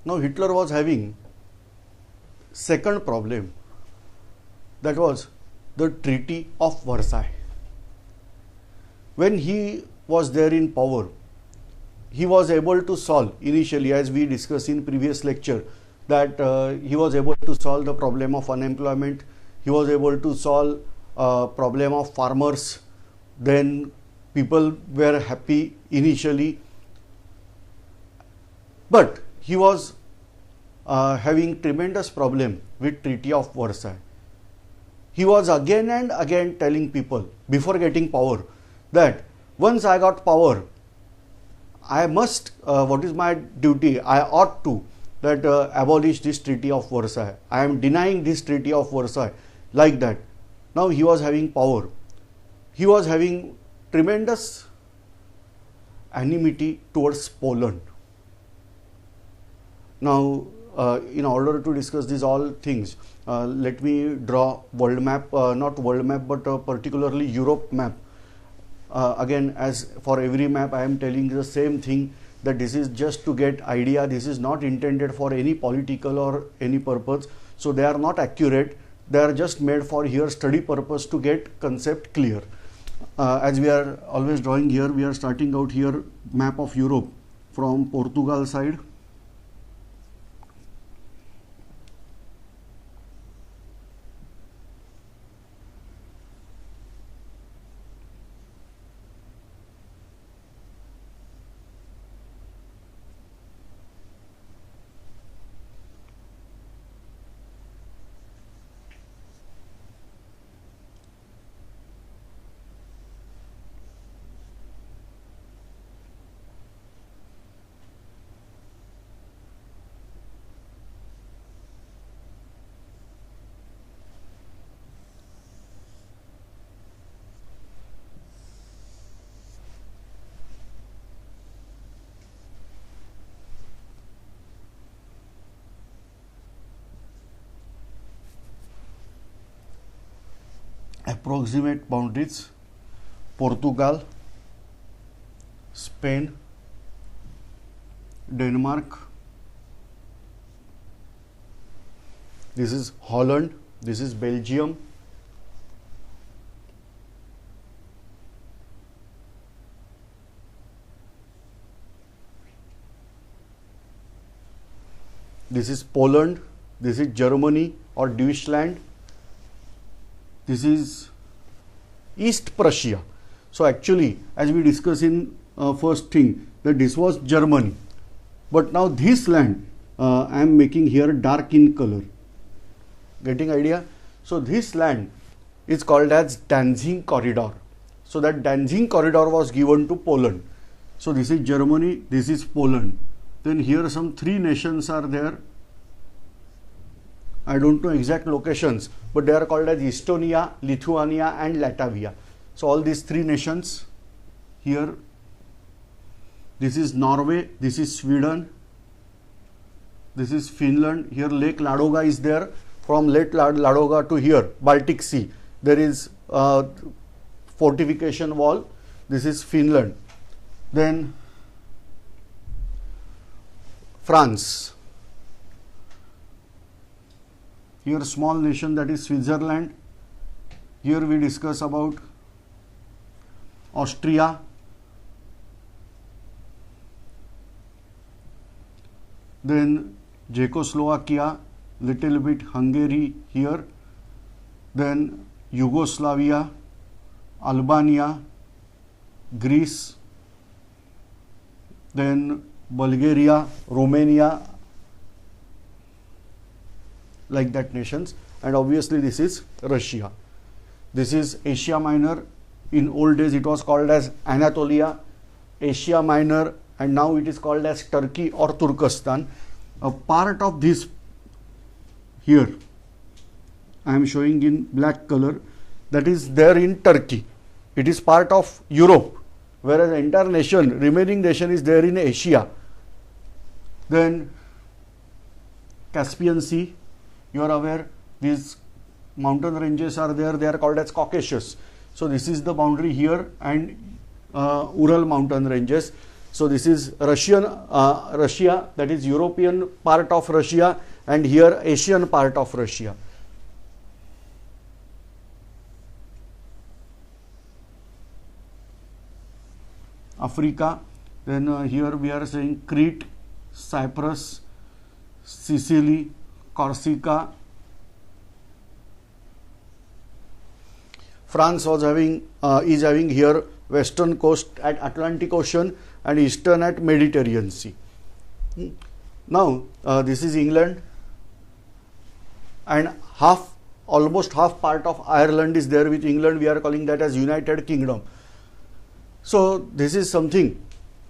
Now Hitler was having second problem, that was the Treaty of Versailles. When he was there in power, he was able to solve initially, as we discussed in previous lecture, that he was able to solve the problem of unemployment, he was able to solve problem of farmers, then people were happy initially, but he was having tremendous problem with Treaty of Versailles. He was again and again telling people before getting power that once I got power, I must, what is my duty, I ought to that abolish this Treaty of Versailles. I am denying this Treaty of Versailles, like that. Now he was having power. He was having tremendous enmity towards Poland. Now, in order to discuss these all things, let me draw world map, not world map, but particularly Europe map. Again, as for every map, I am telling the same thing, that this is just to get idea. This is not intended for any political or any purpose. So they are not accurate. They are just made for here study purpose to get concept clear. As we are always drawing here, we are starting out here map of Europe from Portugal side. Approximate boundaries: Portugal, Spain, Denmark, this is Holland, this is Belgium, this is Poland, this is Germany or Deutschland, this is East Prussia. So actually, as we discussed in first thing, that this was Germany, but now this land I am making here dark in color. Getting idea? So this land is called as Danzig corridor. So that Danzig corridor was given to Poland. So this is Germany, this is Poland. Then here some three nations are there. I don't know exact locations, but they are called as Estonia, Lithuania and Latvia. So all these three nations here. This is Norway, this is Sweden, this is Finland. Here Lake Ladoga is there. From Lake Ladoga to here, Baltic Sea, there is fortification wall. This is Finland. Then France. Here small nation, that is Switzerland. Here we discuss about Austria. Then Czechoslovakia, little bit Hungary here. Then Yugoslavia, Albania, Greece. Then Bulgaria, Romania, like that nations, and obviously this is Russia. This is Asia Minor. In old days it was called as Anatolia, Asia Minor, and now it is called as Turkey or Turkestan. A part of this here I am showing in black color, that is there in Turkey. It is part of Europe, whereas the entire nation, remaining nation, is there in Asia. Then Caspian Sea, you are aware, these mountain ranges are there, they are called as Caucasus. So this is the boundary here, and Ural mountain ranges. So this is Russia, that is European part of Russia, and here Asian part of Russia. Africa, then here we are saying Crete, Cyprus, Sicily, Corsica. France was having is having here western coast at Atlantic Ocean and eastern at Mediterranean Sea. Now this is England, and almost half part of Ireland is there with England. We are calling that as United Kingdom. So this is something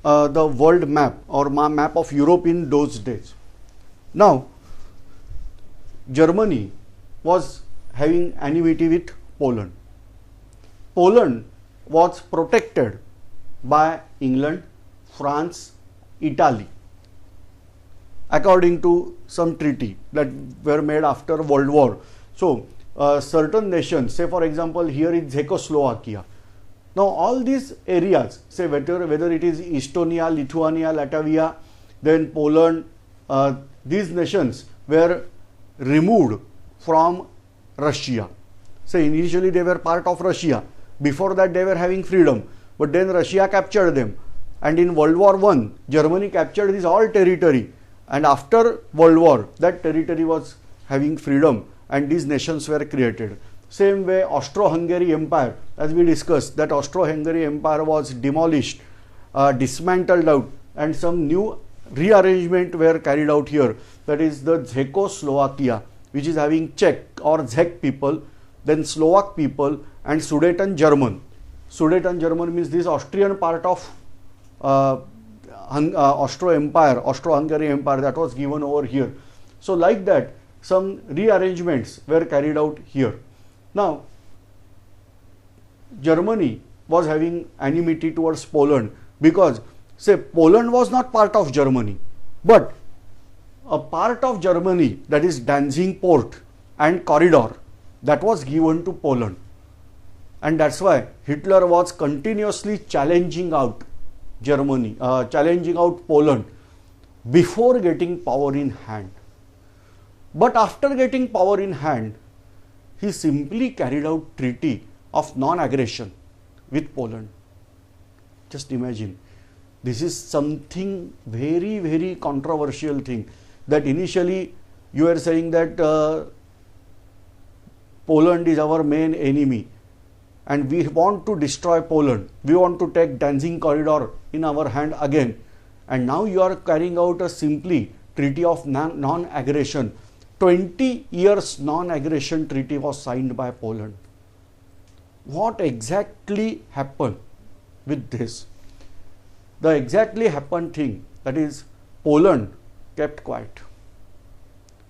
the world map or map of Europe in those days. Now Germany was having enmity with Poland. Poland was protected by England, France, Italy, according to some treaty that were made after World War. So certain nations, say for example here is Czechoslovakia. Now all these areas, say whether it is Estonia, Lithuania, Latvia, then Poland, these nations were removed from Russia. Say initially they were part of Russia. Before that they were having freedom, but then Russia captured them, and in World War I Germany captured this all territory, and after World War that territory was having freedom and these nations were created. Same way Austro-Hungary Empire, as we discussed, that Austro-Hungary Empire was demolished, dismantled out, and some new rearrangement were carried out here, that is the Czechoslovakia, which is having Czech or Czech people, then Slovak people, and Sudeten German. Sudeten German means this Austrian part of Austro-Hungary Empire that was given over here. So like that some rearrangements were carried out here. Now Germany was having enmity towards Poland because, say, Poland was not part of Germany, but a part of Germany, that is Danzig port and corridor, that was given to Poland. And that's why Hitler was continuously challenging out Germany, challenging out Poland before getting power in hand. But after getting power in hand, he simply carried out treaty of non-aggression with Poland. Just imagine, this is something very, very controversial thing, that initially you are saying that Poland is our main enemy and we want to destroy Poland. We want to take Danzig corridor in our hand again. And now you are carrying out a simply treaty of non-aggression. 20 years non-aggression treaty was signed by Poland. What exactly happened with this? The exactly happened thing, that is Poland kept quiet.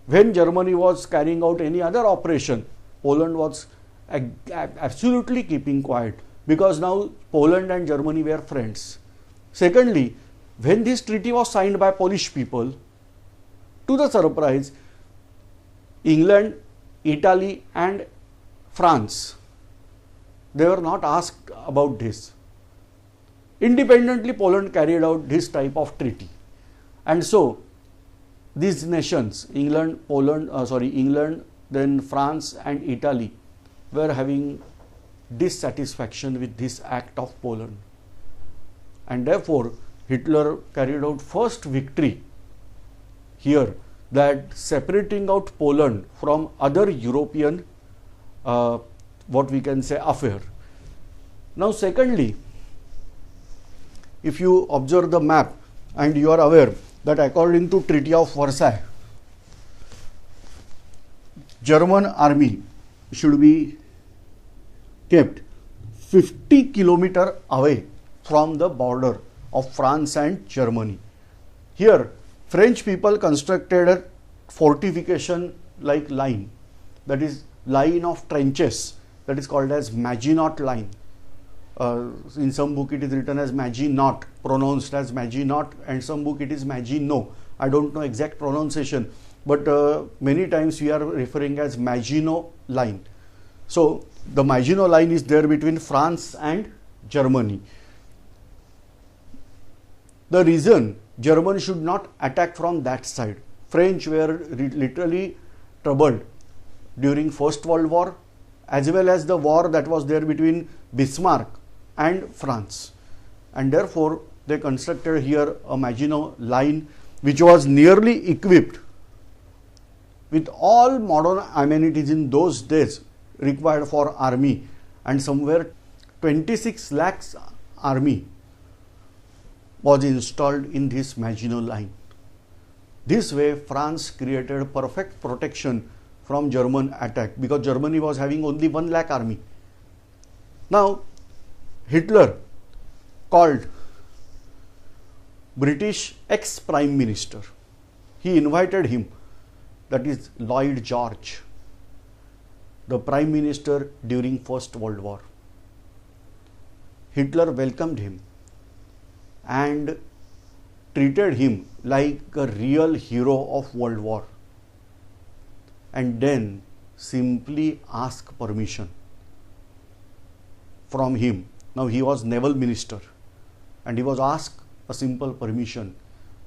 When Germany was carrying out any other operation, Poland was absolutely keeping quiet, because now Poland and Germany were friends. Secondly, when this treaty was signed by Polish people, to the surprise, England, Italy and France, they were not asked about this. Independently, Poland carried out this type of treaty. And so these nations, England, then France and Italy, were having dissatisfaction with this act of Poland. And therefore, Hitler carried out first victory here, that separating out Poland from other European, what we can say, affair. Now secondly, if you observe the map and you are aware that according to Treaty of Versailles, German army should be kept 50 kilometers away from the border of France and Germany. Here French people constructed a fortification like line, that is line of trenches, that is called as Maginot line. In some book it is written as Maginot, pronounced as Maginot, and some book it is Maginot. I don't know exact pronunciation, but many times we are referring as Maginot line. So the Maginot line is there between France and Germany. the reason Germany should not attack from that side. French were literally troubled during First World War, as well as the war that was there between Bismarck and France, and therefore they constructed here a Maginot Line which was nearly equipped with all modern amenities in those days required for army, and somewhere 26 lakhs army was installed in this Maginot Line. This way France created perfect protection from German attack, because Germany was having only 1 lakh army. Now Hitler called British ex-Prime Minister. He invited him, that is Lloyd George, the Prime Minister during First World War. Hitler welcomed him and treated him like a real hero of World War, and then simply asked permission from him. Now he was naval minister, and he was asked a simple permission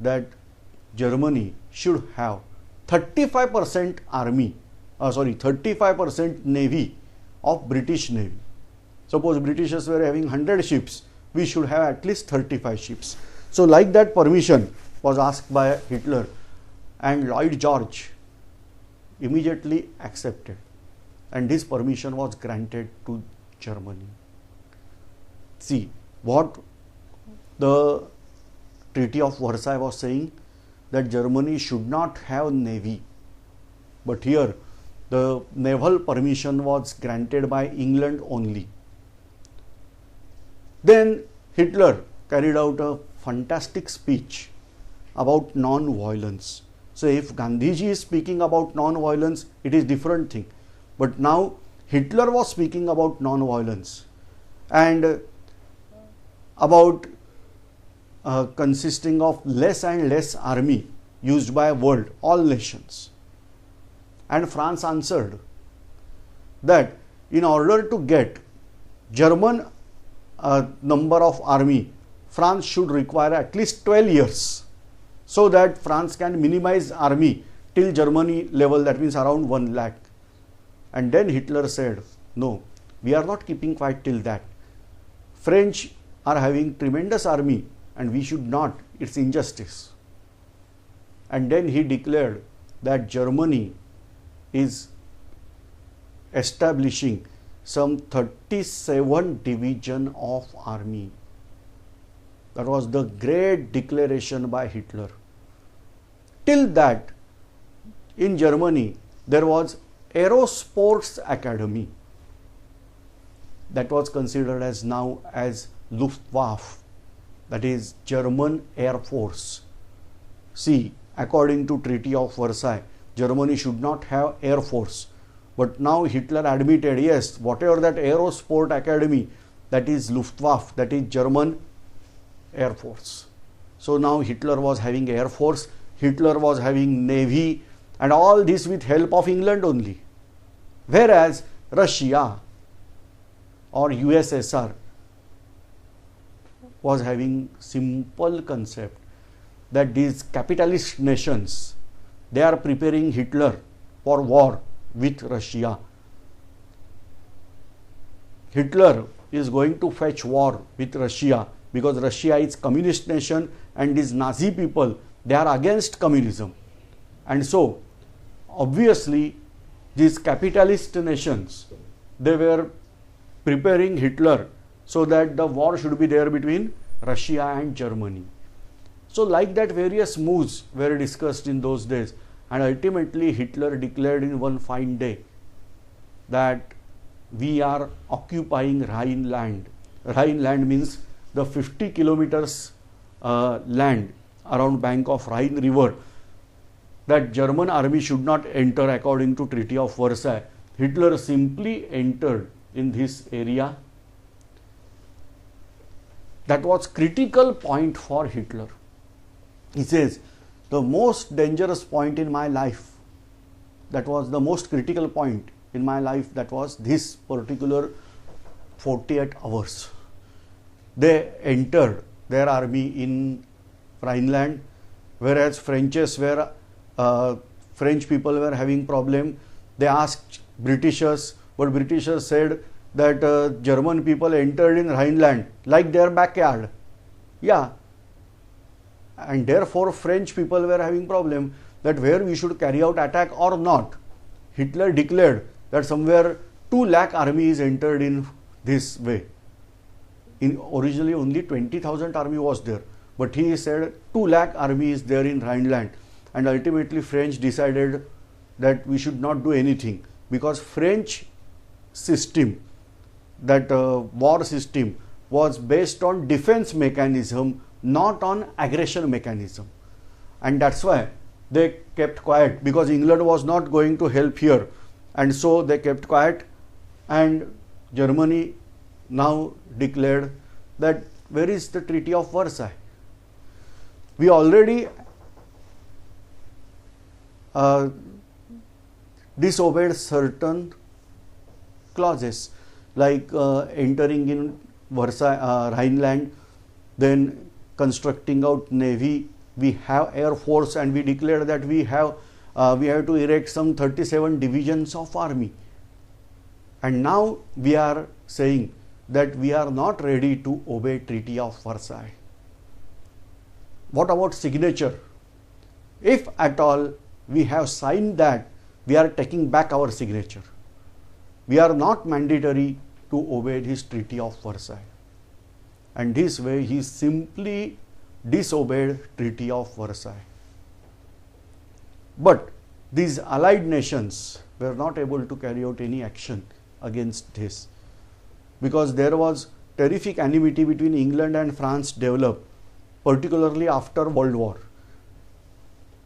that Germany should have 35% army, 35% navy of British Navy. Suppose Britishers were having 100 ships, we should have at least 35 ships. So like that permission was asked by Hitler, and Lloyd George immediately accepted, and this permission was granted to Germany. See what the Treaty of Versailles was saying, that Germany should not have navy, but here the naval permission was granted by England only. Then Hitler carried out a fantastic speech about non-violence. So if Gandhiji is speaking about non-violence, it is different thing, but now Hitler was speaking about non-violence and about consisting of less and less army used by world, all nations. And France answered that in order to get German number of army, France should require at least 12 years, so that France can minimize army till Germany level, that means around 1 lakh. And then Hitler said, no, we are not keeping quiet till that. French are having tremendous army and we should not, it's injustice. And then he declared that Germany is establishing some 37 division of army. That was the great declaration by Hitler. Till that, in Germany, there was Aerosports Academy that was considered as now as Luftwaffe, that is German Air Force. See, according to Treaty of Versailles, Germany should not have Air Force. But now Hitler admitted, yes, whatever that Aerosport Academy, that is Luftwaffe, that is German Air Force. So now Hitler was having Air Force, Hitler was having Navy, and all this with help of England only. Whereas Russia or USSR was having simple concept that these capitalist nations, they are preparing Hitler for war with Russia. Hitler is going to fetch war with Russia because Russia is communist nation and these Nazi people, they are against communism. And so obviously these capitalist nations, they were preparing Hitler so that the war should be there between Russia and Germany. So like that, various moves were discussed in those days, and ultimately Hitler declared in one fine day that we are occupying Rhineland. Rhineland means the 50 kilometers land around bank of Rhine river, that German army should not enter according to Treaty of Versailles. Hitler simply entered in this area. That was critical point for Hitler. He says, the most dangerous point in my life, that was the most critical point in my life, that was this particular 48 hours. They entered their army in Rhineland, whereas French people were having problem. They asked Britishers, but Britishers said that German people entered in Rhineland like their backyard. Yeah, and therefore French people were having problem that where we should carry out attack or not. Hitler declared that somewhere 2 lakh armies entered in this way. Originally only 20,000 army was there, but he said 2 lakh army is there in Rhineland, and ultimately French decided that we should not do anything, because French system, that war system, was based on defense mechanism, not on aggression mechanism, and that's why they kept quiet, because England was not going to help here, and so they kept quiet. And Germany now declared that where is the Treaty of Versailles? We already disobeyed certain clauses, like entering in Versailles, Rhineland, then constructing out navy. We have air force, and we declared that we have to erect some 37 divisions of army. And now we are saying that we are not ready to obey Treaty of Versailles. What about signature? If at all we have signed that, we are taking back our signature. We are not mandatory to obey this Treaty of Versailles. And this way he simply disobeyed Treaty of Versailles. But these allied nations were not able to carry out any action against this, because there was terrific enmity between England and France developed, particularly after World War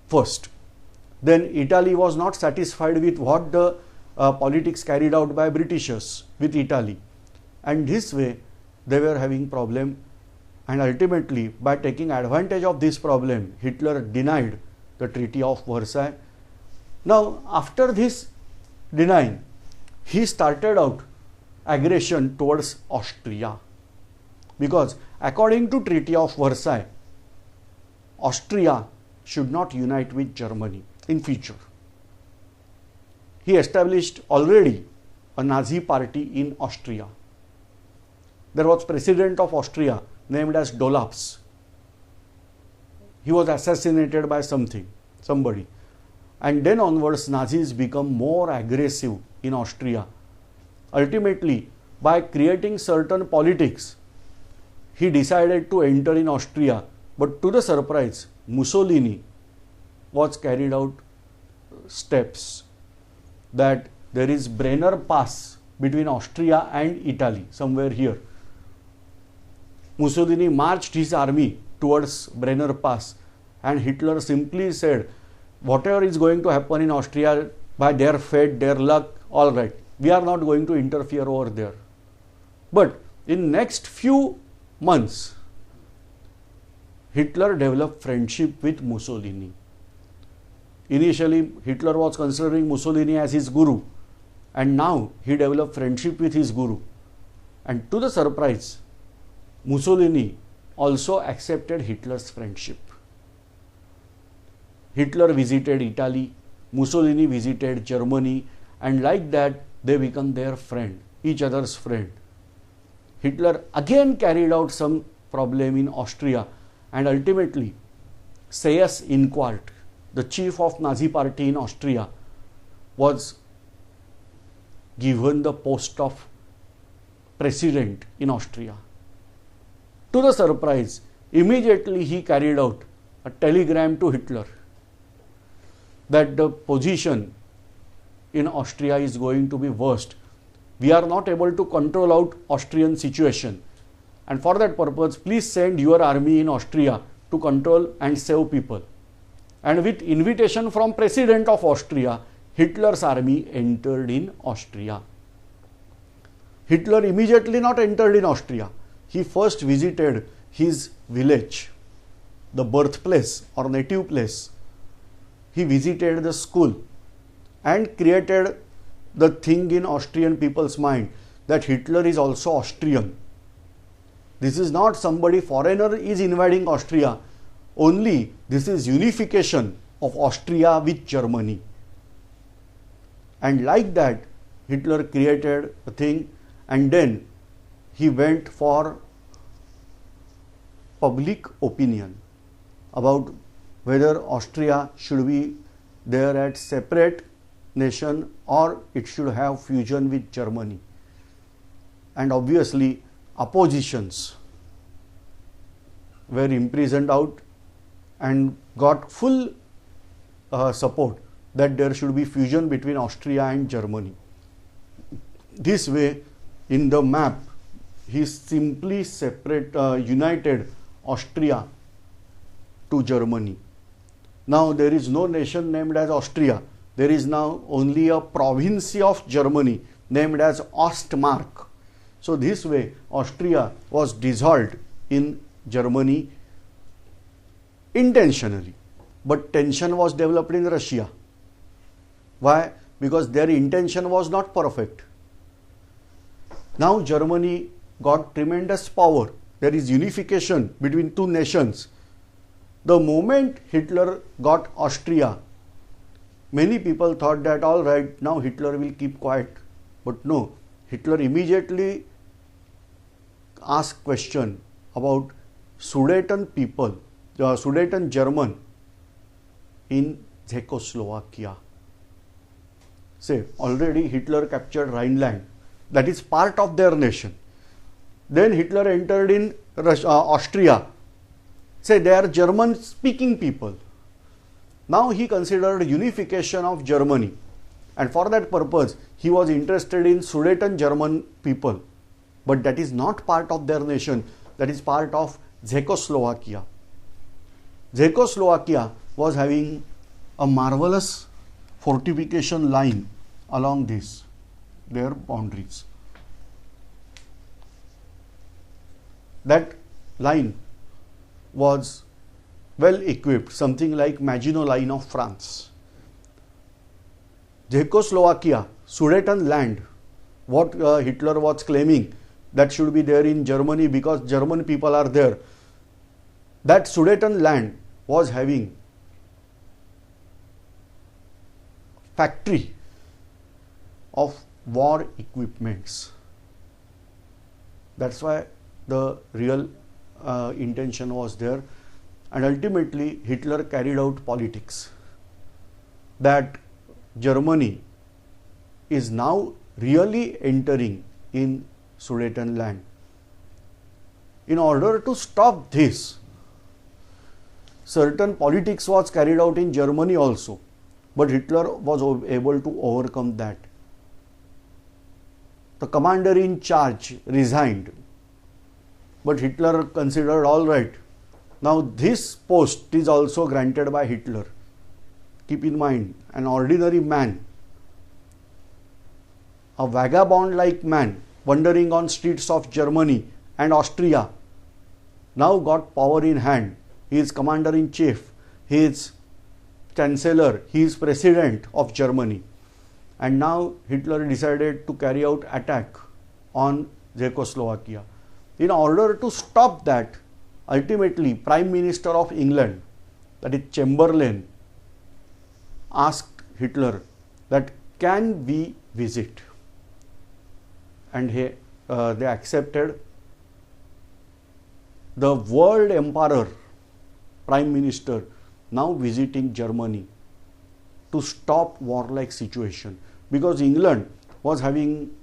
First. Then Italy was not satisfied with what the politics carried out by Britishers with Italy, and this way they were having problem, and ultimately by taking advantage of this problem, Hitler denied the Treaty of Versailles. Now after this denying, he started out aggression towards Austria, because according to Treaty of Versailles, Austria should not unite with Germany in future. He established already a Nazi party in Austria. There was president of Austria named as Dolaps. He was assassinated by somebody. And then onwards, Nazis become more aggressive in Austria. Ultimately, by creating certain politics, he decided to enter in Austria. But to the surprise, Mussolini was carried out steps that there is Brenner Pass between Austria and Italy, somewhere here. Mussolini marched his army towards Brenner Pass, and Hitler simply said, whatever is going to happen in Austria, by their fate, their luck, all right, we are not going to interfere over there. But in next few months, Hitler developed friendship with Mussolini. Initially, Hitler was considering Mussolini as his guru, and now he developed friendship with his guru. And to the surprise, Mussolini also accepted Hitler's friendship. Hitler visited Italy, Mussolini visited Germany, and like that they become their friend, each other's friend. Hitler again carried out some problem in Austria, and ultimately Seyss-Inquart, the chief of Nazi party in Austria, was given the post of president in Austria. To the surprise, immediately he carried out a telegram to Hitler that the position in Austria is going to be worst. We are not able to control out Austrian situation, and for that purpose, please send your army in Austria to control and save people. And with invitation from President of Austria, Hitler's army entered in Austria. Hitler immediately not entered in Austria. He first visited his village, the birthplace or native place. He visited the school and created the thing in Austrian people's mind that Hitler is also Austrian. This is not somebody foreigner is invading Austria. only this is unification of Austria with Germany. And like that, Hitler created a thing, and then he went for public opinion about whether Austria should be there as separate nation or it should have fusion with Germany. And obviously oppositions were imprisoned out and got full support that there should be fusion between Austria and Germany. This way, in the map, he simply united Austria to Germany. Now there is no nation named as Austria. There is now only a province of Germany named as Ostmark. So this way, Austria was dissolved in Germany intentionally. But tension was developed in Russia. Why? Because their intention was not perfect. Now Germany got tremendous power. There is unification between two nations. The moment Hitler got Austria, many people thought that all right, now Hitler will keep quiet. But no, Hitler immediately asked question about Sudeten people, Sudeten German in Czechoslovakia. Say, already Hitler captured Rhineland. That is part of their nation. Then Hitler entered in Austria. Say, they are German speaking people. Now he considered unification of Germany. And for that purpose, he was interested in Sudeten German people. But that is not part of their nation. That is part of Czechoslovakia. Czechoslovakia was having a marvelous fortification line along their boundaries. That line was well equipped, something like Maginot Line of France. Czechoslovakia, Sudeten land, what Hitler was claiming that should be there in Germany because German people are there. That Sudeten land was having factory of war equipments. That's why the real intention was there, and ultimately Hitler carried out politics that Germany is now really entering in Sudeten land. In order to stop this, certain politics was carried out in Germany also, but Hitler was able to overcome that. The commander in charge resigned, but Hitler considered all right, now this post is also granted by Hitler. Keep in mind, an ordinary man, a vagabond-like man wandering on streets of Germany and Austria, now got power in hand. He is commander-in-chief, he is chancellor, he is president of Germany. And now Hitler decided to carry out attack on Czechoslovakia. In order to stop that, ultimately Prime Minister of England, that is Chamberlain, asked Hitler that can we visit? And they accepted. The world emperor, Prime Minister, now visiting Germany to stop warlike situation, because England was having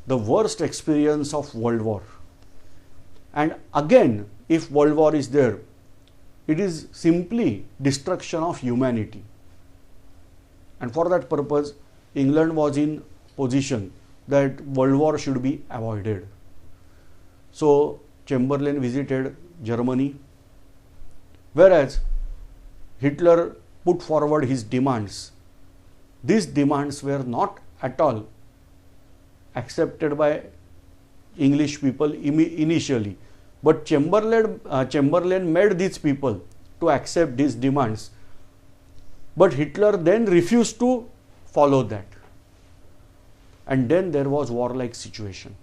the worst experience of World War. And again, if World War is there, it is simply destruction of humanity. And for that purpose, England was in position that World War should be avoided. So Chamberlain visited Germany, whereas Hitler put forward his demands. These demands were not at all accepted by English people initially, but Chamberlain made these people to accept these demands, but Hitler then refused to follow that, and then there was warlike situation.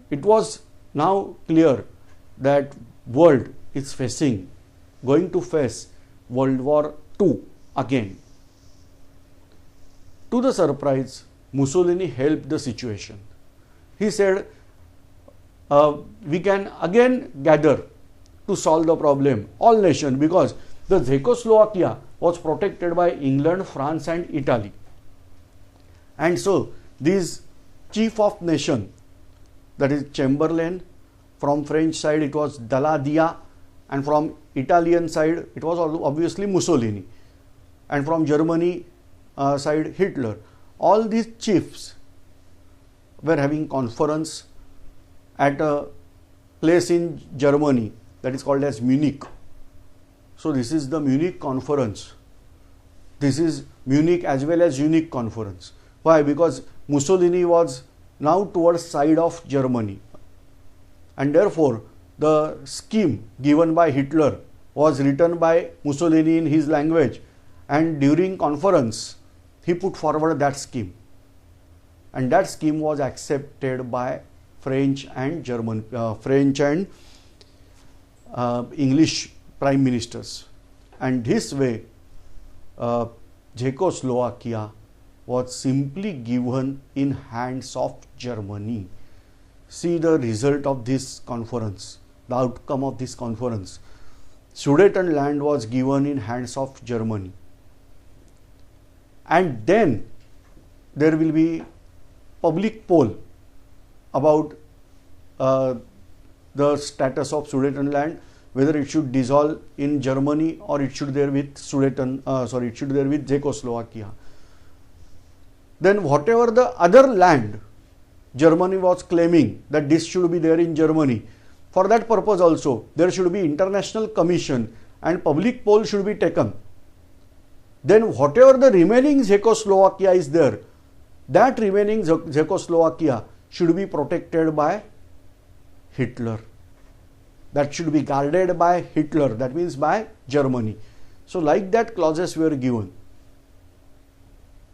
It was now clear that world is going to face World War II again. To the surprise, Mussolini helped the situation. He said, we can again gather to solve the problem, all nations, because the Czechoslovakia was protected by England, France and Italy. And so these chief of nation, that is Chamberlain, from French side it was Daladier, and from Italian side it was obviously Mussolini, and from Germany side Hitler. All these chiefs were having conference at a place in Germany that is called as Munich. So this is the Munich conference. This is Munich as well as Unique conference. Why? Because Mussolini was now towards side of Germany, and therefore the scheme given by Hitler was written by Mussolini in his language, and during conference he put forward that scheme, and that scheme was accepted by French and English prime ministers, and this way Czechoslovakia was simply given in hands of Germany. See the result of this conference, the outcome of this conference. Sudetenland was given in hands of Germany, and then there will be public poll about the status of Sudetenland, whether it should dissolve in Germany or it should there with Czechoslovakia. Then whatever the other land Germany was claiming that this should be there in Germany, for that purpose also there should be international commission and public poll should be taken. Then whatever the remaining Czechoslovakia is there, that remaining Czechoslovakia should be protected by Hitler. That should be guarded by Hitler, that means by Germany. So like that clauses were given,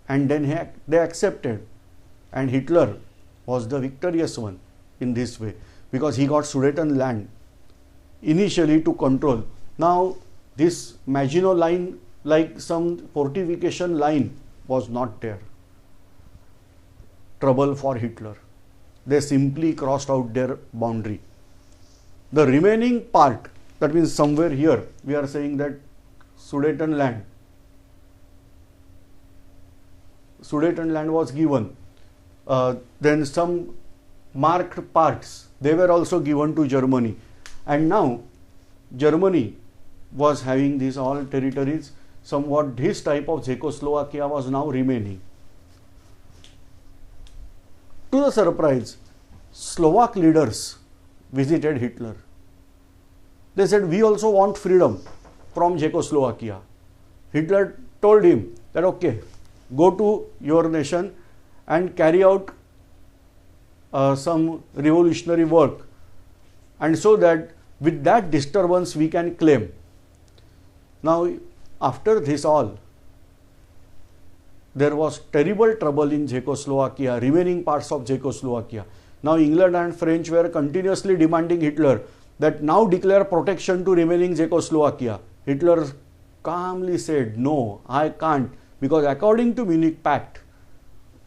and then they accepted, and Hitler was the victorious one in this way, because he got Sudetenland initially to control. Now this Maginot line, like some fortification line, was not there. Trouble for Hitler. They simply crossed out their boundary. The remaining part, that means somewhere here we are saying that Sudetenland was given. Then some marked parts, they were also given to Germany, and now Germany was having these all territories. Somewhat this type of Czechoslovakia was now remaining. To the surprise, Slovak leaders visited Hitler. They said, we also want freedom from Czechoslovakia. Hitler told him that, okay, go to your nation and carry out some revolutionary work, and so that with that disturbance we can claim. Now after this all, there was terrible trouble in Czechoslovakia, remaining parts of Czechoslovakia. Now England and French were continuously demanding Hitler that now declare protection to remaining Czechoslovakia. Hitler calmly said, no, I can't, because according to Munich Pact,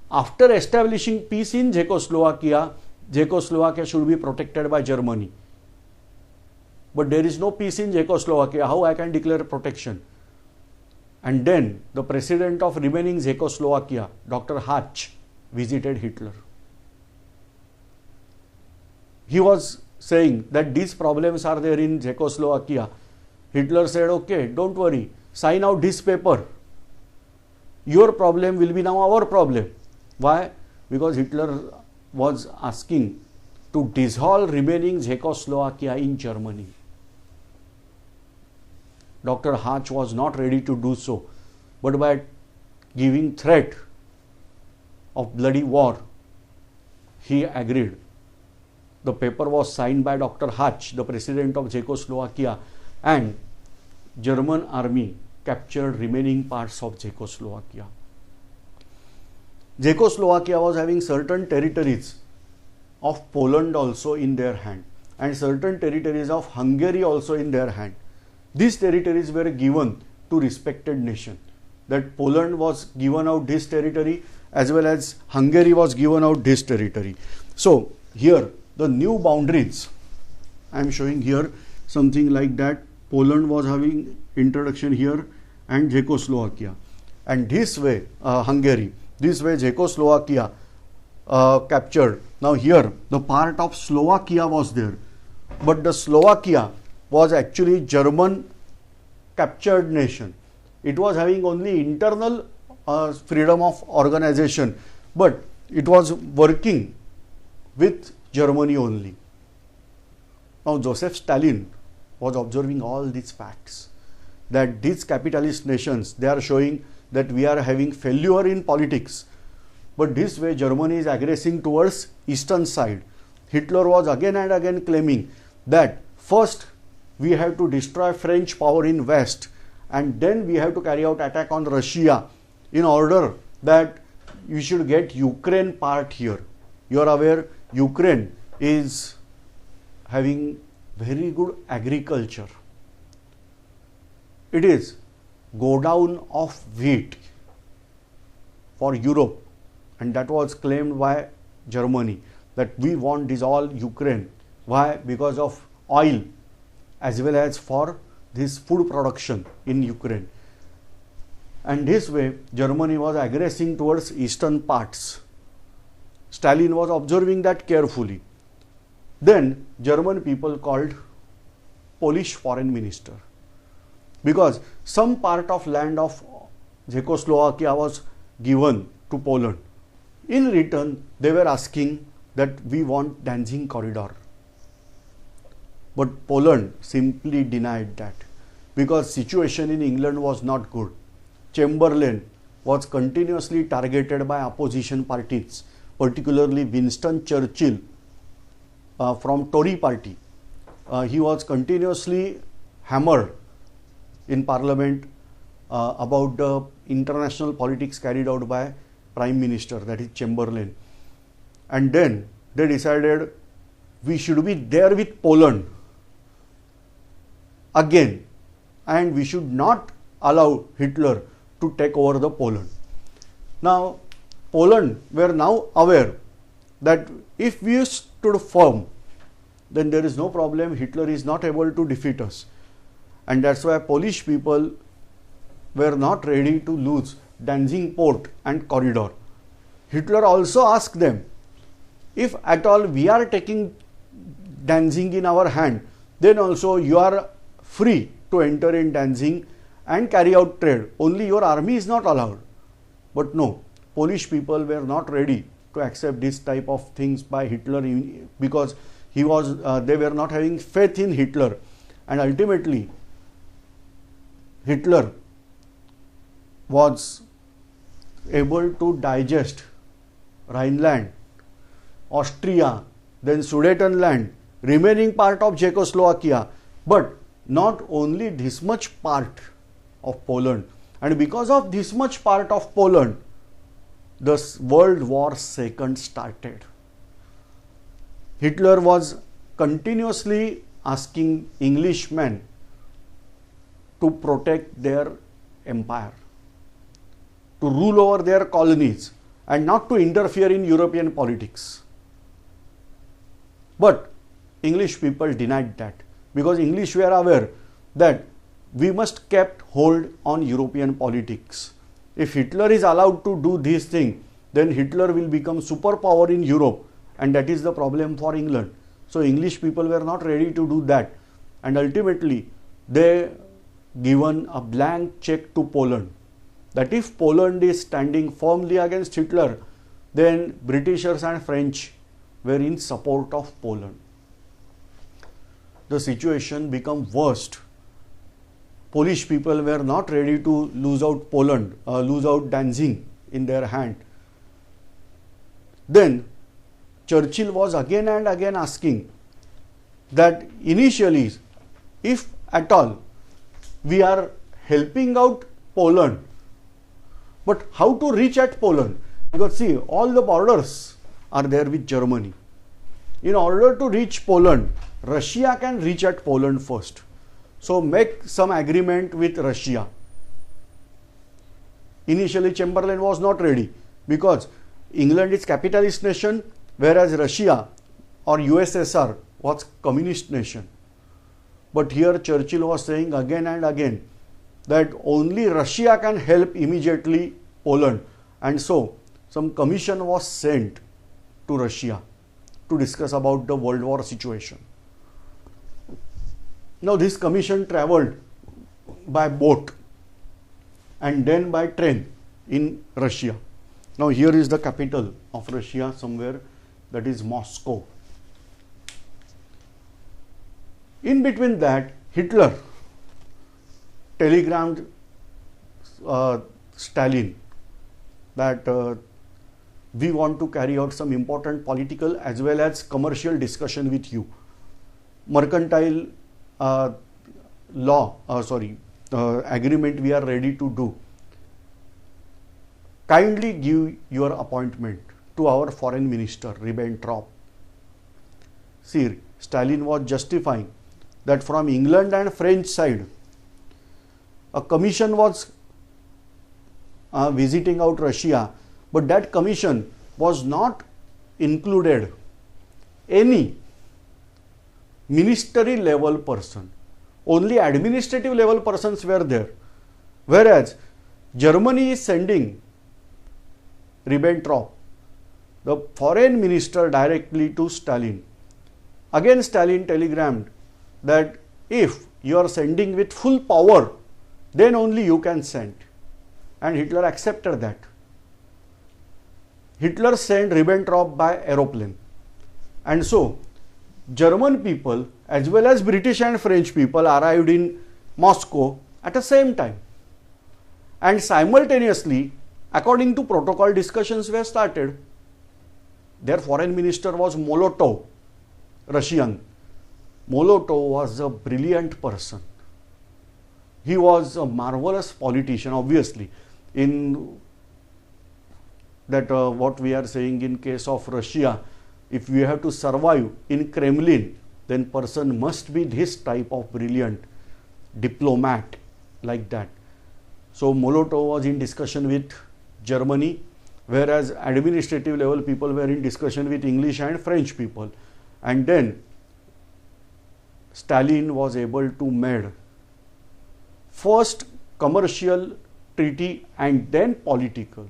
after establishing peace in Czechoslovakia, Czechoslovakia should be protected by Germany. But there is no peace in Czechoslovakia, how I can declare protection? And then the president of remaining Czechoslovakia, Dr. Hatch, visited Hitler. He was saying that these problems are there in Czechoslovakia. Hitler said, okay, don't worry, sign out this paper. Your problem will be now our problem. Why? Because Hitler was asking to dissolve remaining Czechoslovakia in Germany. Dr. Hatch was not ready to do so, but by giving threat of bloody war, he agreed. The paper was signed by Dr. Hatch, the president of Czechoslovakia, and German army captured remaining parts of Czechoslovakia. Czechoslovakia was having certain territories of Poland also in their hand. and certain territories of Hungary also in their hand. These territories were given to respected nation. That Poland was given out this territory, as well as Hungary was given out this territory. So here the new boundaries, I am showing here something like that. Poland was having introduction here, and Czechoslovakia, and this way Hungary, this way Czechoslovakia captured. Now here the part of Slovakia was there, but the Slovakia was actually German captured nation. It was having only internal freedom of organization, but it was working with Germany only. Now Joseph Stalin was observing all these facts, that these capitalist nations, they are showing that we are having failure in politics, but this way Germany is aggressing towards eastern side. Hitler was again and again claiming that first we have to destroy French power in West, and then we have to carry out attack on Russia in order that you should get Ukraine part here. You are aware Ukraine is having very good agriculture. It is go down of wheat for Europe, and that was claimed by Germany that we want this all Ukraine. Why? Because of oil as well as for this food production in Ukraine. And this way Germany was aggressing towards eastern parts. Stalin was observing that carefully. Then German people called Polish foreign minister, because some part of land of Czechoslovakia was given to Poland. In return they were asking that we want Danzig corridor. But Poland simply denied that, because situation in England was not good. Chamberlain was continuously targeted by opposition parties, particularly Winston Churchill from Tory party. He was continuously hammered in Parliament about the international politics carried out by Prime Minister, that is Chamberlain. And then they decided we should be there with Poland again, and we should not allow Hitler to take over the Poland. Now Poland were now aware that if we stood firm, then there is no problem, Hitler is not able to defeat us. And that's why Polish people were not ready to lose Danzig port and corridor. Hitler also asked them, if at all we are taking Danzig in our hand, then also you are free to enter in Danzig and carry out trade. Only your army is not allowed. But no, Polish people were not ready to accept this type of things by Hitler, because they were not having faith in Hitler. And ultimately Hitler was able to digest Rhineland, Austria, then Sudetenland, remaining part of Czechoslovakia, but not only this much part of Poland. And because of this much part of Poland, the World War II started. Hitler was continuously asking Englishmen to protect their empire, to rule over their colonies, and not to interfere in European politics. But English people denied that, because English were aware that we must keep hold on European politics. If Hitler is allowed to do this thing, then Hitler will become superpower in Europe, and that is the problem for England. So English people were not ready to do that, and ultimately they given a blank check to Poland, that if Poland is standing firmly against Hitler, then Britishers and French were in support of Poland. The situation became worst. Polish people were not ready to lose out Poland, lose out Danzig in their hand. Then Churchill was again and again asking that initially, if at all we are helping out Poland, but how to reach at Poland? Because see, all the borders are there with Germany. in order to reach Poland, Russia can reach at Poland first. So make some agreement with Russia. Initially Chamberlain was not ready because England is capitalist nation, whereas Russia or USSR was communist nation. But here Churchill was saying again and again that only Russia can help immediately Poland, and so some commission was sent to Russia to discuss about the World War situation. Now this commission travelled by boat and then by train in Russia. Now here is the capital of Russia somewhere, that is Moscow. In between that, Hitler telegrammed Stalin that we want to carry out some important political as well as commercial discussion with you. Mercantile agreement we are ready to do. Kindly give your appointment to our foreign minister, Ribbentrop. See, Stalin was justifying that from England and French side, a commission was visiting out Russia, but that commission was not included any ministry level person. Only administrative level persons were there. Whereas Germany is sending Ribbentrop, the foreign minister, directly to Stalin. Again Stalin telegrammed that if you are sending with full power, then only you can send. And Hitler accepted that. Hitler sent Ribbentrop by aeroplane. And so German people as well as British and French people arrived in Moscow at the same time. And simultaneously, according to protocol, discussions were started. Their foreign minister was Molotov, Russian. Molotov was a brilliant person. He was a marvelous politician, obviously. In that what we are saying in case of Russia, if we have to survive in Kremlin, then person must be this type of brilliant diplomat like that. So Molotov was in discussion with Germany, whereas administrative level people were in discussion with English and French people. And then Stalin was able to make first commercial treaty and then political.